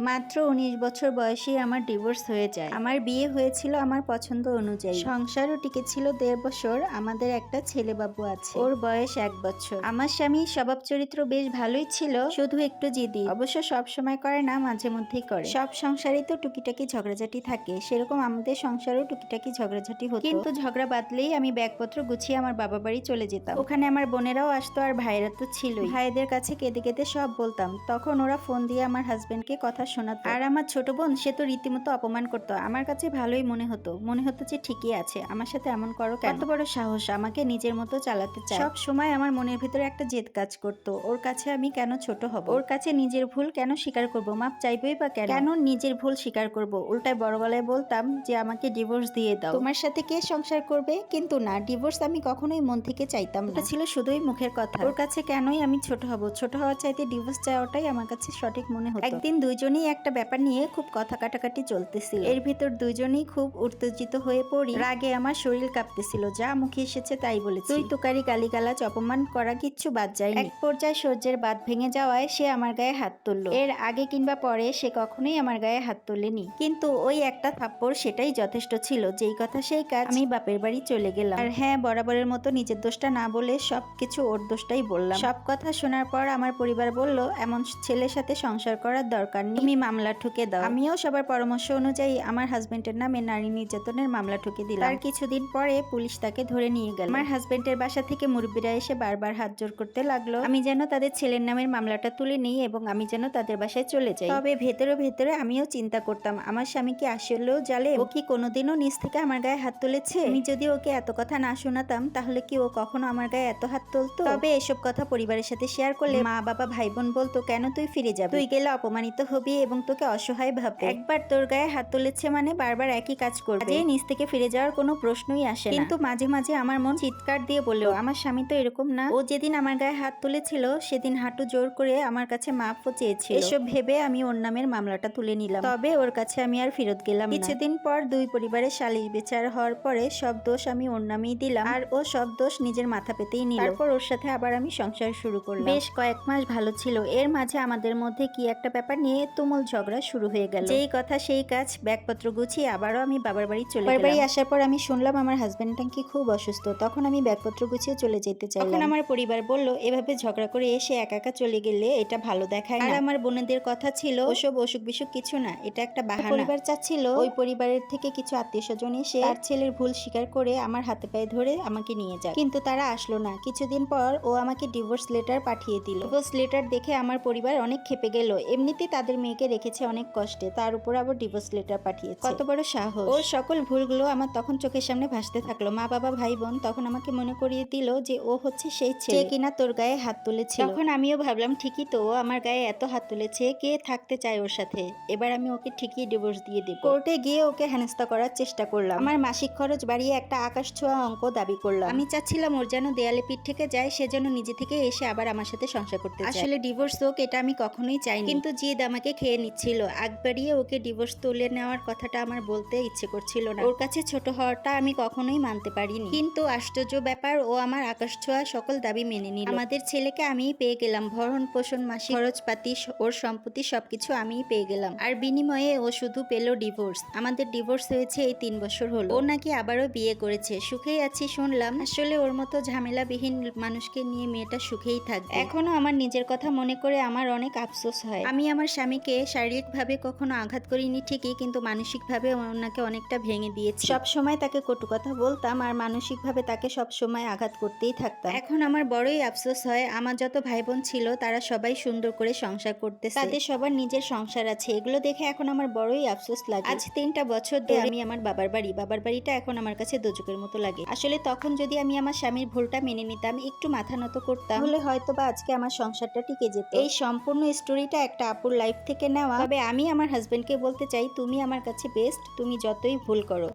মাত্র ১৯ বছর বয়সেই আমার ডিভোর্স হয়ে যায়। আমার বিয়ে হয়েছিল আমার পছন্দ অনুযায়ী। সংসারও টিকেছিল ১.৫ বছর। আমাদের একটা ছেলে বাবু আছে, ওর বয়স ১ বছর। আমার স্বামী স্বভাব চরিত্র বেশ ভালোই ছিল, শুধু একটু জিদি। অবশ্য সব সময় করে না, মাঝে মধ্যেই করে। সব সংসারেই তো টুকিটাকি ঝগড়াঝাটি থাকে, সেরকম আমাদের সংসারেও টুকিটাকি ঝগড়াঝাটি হতো। কিন্তু ঝগড়া বাদলেই আমি ব্যাগপত্র গুছিয়ে আমার বাবা বাড়ি চলে যেতাম। ওখানে আমার বোনেরাও আসতো, আর ভাইয়েরা তো ছিলই। ভাইদের কাছে কেঁদে কেঁদে সব বলতাম। তখন ওরা ফোন দিয়ে আমার হাজবেন্ডকে কথা শোনাতো। আর আমার ছোট বোন, সে তো রীতিমতো অপমান করতো। আমার কাছে ভালোই মনে হতো যে ঠিকই আছে, আমার সাথে এমন করো কেন? এত বড় সাহস, আমাকে নিজের মতো চালাতে চায়। সব সময় আমার মনের ভিতরে একটা জেদ কাজ করতো, ওর কাছে আমি কেন ছোট হব, ওর কাছে নিজের ভুল কেন স্বীকার করব, মাপ চাইবেই বা কেন নিজের ভুল স্বীকার করব। উল্টায় বড় গলায় বলতাম যে আমাকে ডিভোর্স দিয়ে দাও, তোমার সাথে কে সংসার করবে। কিন্তু না, ডিভোর্স আমি কখনোই মন থেকে চাইতাম না, এটা ছিল শুধুই মুখের কথা। ওর কাছে কেনই আমি ছোট হব, ছোট হওয়ার চাইতে ডিভোর্স চাওয়াটাই আমার কাছে সঠিক মনে হতো। একদিন দুইজনেই একটা ব্যাপার নিয়ে খুব কথা কাটাকাটি চলতেছিল। এর ভিতর দুইজনেই খুব উত্তেজিত হয়ে পড়ি। রাগে আমার শরীর কাঁপতেছিল, যা মুখে এসেছে তাই বলেছি। তুই তোকারি গালিগালাজ অপমান করা কিচ্ছু বাদ যায়নি। এক পর্যায়ে সহ্যের বাঁধ ভেঙে যাওয়ায় সে আমার গায়ে হাত তুললো। এর আগে কিংবা পরে সে কখনোই আমার গায়ে হাত তোলেনি, কিন্তু ওই একটা থাপ্পড় সেটাই যথেষ্ট ছিল। যেই কথা সেই কাজ, আমি বাপের বাড়ি চলে গেলাম। আর হ্যাঁ, বরাবরের মতো নিজের দোষটা না বলে সবকিছু ওর দোষটাই বললাম। সব কথা শোনার পর আমার পরিবার বলল, এমন ছেলের সাথে সংসার করার দরকার নেই, তুমি মামলা ঠুকে দাও। আমিও সবার পরামর্শ অনুযায়ী আমার হাজবেন্ডের নামে নারী নির্যাতনের মামলা ঠুকে দিলাম। তার কিছুদিন পরে পুলিশ তাকে ধরে নিয়ে গেল। আমার হাজবেন্ডের বাসা থেকে মুরব্বীরা এসে বারবার হাত জোর করতে লাগলো আমি যেন তাদের ছেলের নামের মামলাটা তুলে নিই এবং আমি যেন তাদের বাসায় চলে যাই। তবে ভেতরে ভেতরে আমিও চিন্তা করতাম, আমার স্বামী কি আসলেও জালে? ও কি কোনোদিনও নিজ থেকে আমার গায়ে হাত তুলেছে? আমি যদি ওকে এত কথা না শোনাতাম, তাহলে কি ও কখনো আমার গায়ে এত হাত তুলতো? তবে এসব কথা পরিবারের সাথে শেয়ার করলে মা বাবা ভাই বোন বলতো, কেন তুই ফিরে যাবি, তুই গেলে অপমানিত হবি এবং তোকে অসহায় ভাববে। একবার তোর গায়ে হাত তুলেছে মানে বারবার একই কাজ করবে, যে নিজ থেকে ফিরে যাওয়ার কোনো প্রশ্নই আসে না। কিন্তু মাঝে মাঝে আমার মন চিৎকার দিয়ে বলল, আমার স্বামী তো এরকম না, ও যেদিন আমার গায়ে হাত তুলেছিল সেদিন হাঁটু জোর করে আমার কাছে মাফও চেয়েছিল। এসব ভেবে আমি ওর নামের মামলাটা তুলে নিলাম। তবে ওর কাছে আমি আর ফেরত গেলাম না। কিছুদিন পর দুই পরিবারের সালিশ বিচার হওয়ার পরে সব দোষ আমি ওর নামেই দিলাম, আর ও সব দোষ নিজের মাথা পেতেই নিল। তারপর ওর সাথে আবার আমি সংসার শুরু করলাম। বেশ কয়েক মাস ভালো ছিল। এর মাঝে আমাদের মধ্যে কি একটা ব্যাপার নিয়ে তুমুল ঝগড়া শুরু হয়ে গেল। যেই কথা সেই কাজ, ব্যাগপত্র গুছিয়ে আবারও আমি বাবার বাড়ি চলে গেলাম। বাড়ি আসার পর আমি শুনলাম আমার হাজবেন্ড নাকি খুব অসুস্থ। তখন আমি ব্যাগপত্র গুছিয়ে চলে যেতে চাইলাম। তখন আমার পরিবার বলল, এভাবে ঝগড়া করে এসে একা একা চলে গেলে এটা ভালো দেখায় না। আর আমার বোনেদের কথা ছিল, ওসব অসুখ বিসুখ কিছু না, এটা একটা বাহানা। পরিবার চাচ্ছিল ওই পরিবারের থেকে কিছু আত্মীয় স্বজন এসে তার ছেলের ভুল স্বীকার করে আমার হাতে পায়ে ধরে আমাকে নিয়ে যায়, কিন্তু তারা আসলো না। কিছুদিন পর ও আমাকে ডিভোর্স লেটার পাঠিয়ে দিল। ডিভোর্স লেটার দেখে আমার পরিবার অনেক ক্ষেপে গেল। এমনিতেই তাদের মেয়েকে রেখেছে অনেক কষ্টে, তার উপর আবার ডিভোর্স লেটার পাঠিয়েছে, কত বড় সাহস। ওর সকল ভুলগুলো আমার তখন চোখের সামনে ভাসতে থাকলো। মা বাবা ভাই বোন তখন আমাকে মনে করিয়ে দিল যে ও হচ্ছে সেই ছেলে যে কিনা তোর গায়ে হাত তুলেছিল। তখন আমিও ভাবলাম, ঠিকই তো, ও আমার গায়ে এত হাত তুলেছে, কে থাকতে চায় ওর সাথে? এবার আমি ওকে ঠিকই ডিভোর্স দিয়ে দেব। কোর্টে গিয়ে ওকে হেনস্থা করার চেষ্টা করলাম। আমার মাসিক খরচ বাড়িয়ে একটা আকাশ ছোঁয়া অঙ্ক দাবি করলাম। আমি চাচ্ছিলাম ওর যেন দেয়ালে পিঠ থেকে যায়, সে যেন নিজে থেকে এসে আবার আমার সাথে সংসার করতে চায়। আসলে ডিভোর্স হোক এটা আমি কখনোই চাইনি, কিন্তু জিদ আমাকে খেয়ে নিচ্ছিল। আগ বাড়িয়ে ওকে ডিভোর্স তুলে নেওয়ার কথাটা আমার বলতে ইচ্ছে করছিল না। ওর কাছে ছোট হওয়াটা আমি কখনোই মানতে পারিনি। কিন্তু আশ্চর্য ব্যাপার, ও আমার আকাশ ছোঁয়া সকল দাবি মেনে নিল। আমাদের ছেলেকে আমিই পেয়ে গেলাম, ভরণ পোষণ, মাসিক খরচপাতি, ওর সম্পত্তি সবকিছু আমিই পেয়ে গেলাম। আর বিনিময়ে ও শুধু পেল ডিভোর্স। আমাদের ডিভোর্স হয়েছে এই 3 বছর হলো। ও নাকি আবারও বিয়ে করেছে, সুখেই আছি শুনলাম। আসলে ওর মতো ঝামেলাবিহীন মানুষকে নিয়ে মেয়েটা সুখেই থাকবে। এখনো আমার নিজের কথা মনে করে আমার অনেক আফসোস হয়। আমি আমার স্বামীকে শারীরিকভাবে কখনো আঘাত করিনি ঠিকই, কিন্তু মানসিকভাবে ওনাকে অনেকটা ভেঙে দিয়েছি। সব সময় তাকে কটু কথা বলতাম আর মানসিকভাবে তাকে সব সময় আঘাত করতেই থাকতাম। এখন আমার বড়ই আফসোস হয়, আমার যত ভাই বোন ছিল তারা সবাই সুন্দর করে সংসার করতেছে, তাদের সবার নিজের সংসার আছে। এগুলো দেখে এখন আমার বড়ই আফসোস লাগে। আজ 3টা বছর ধরে আমি আমার বাবার বাড়িটা এখন আমার কাছে দোজকের মতো লাগে। আসলে তখন যদি আমি আমার স্বামীর ভুলটা মেনে নিতাম, একটু মাথা নত করতাম, তাহলে হয়তো বা আজকে আমার সংসারটা টিকে যেত। এই সম্পূর্ণ স্টোরিটা একটা আপুর লাইফ থেকে নেওয়া। তবে আমি আমার হাজবেন্ডকে বলতে চাই, তুমি আমার কাছে বেস্ট, তুমি যতই ভুল করো।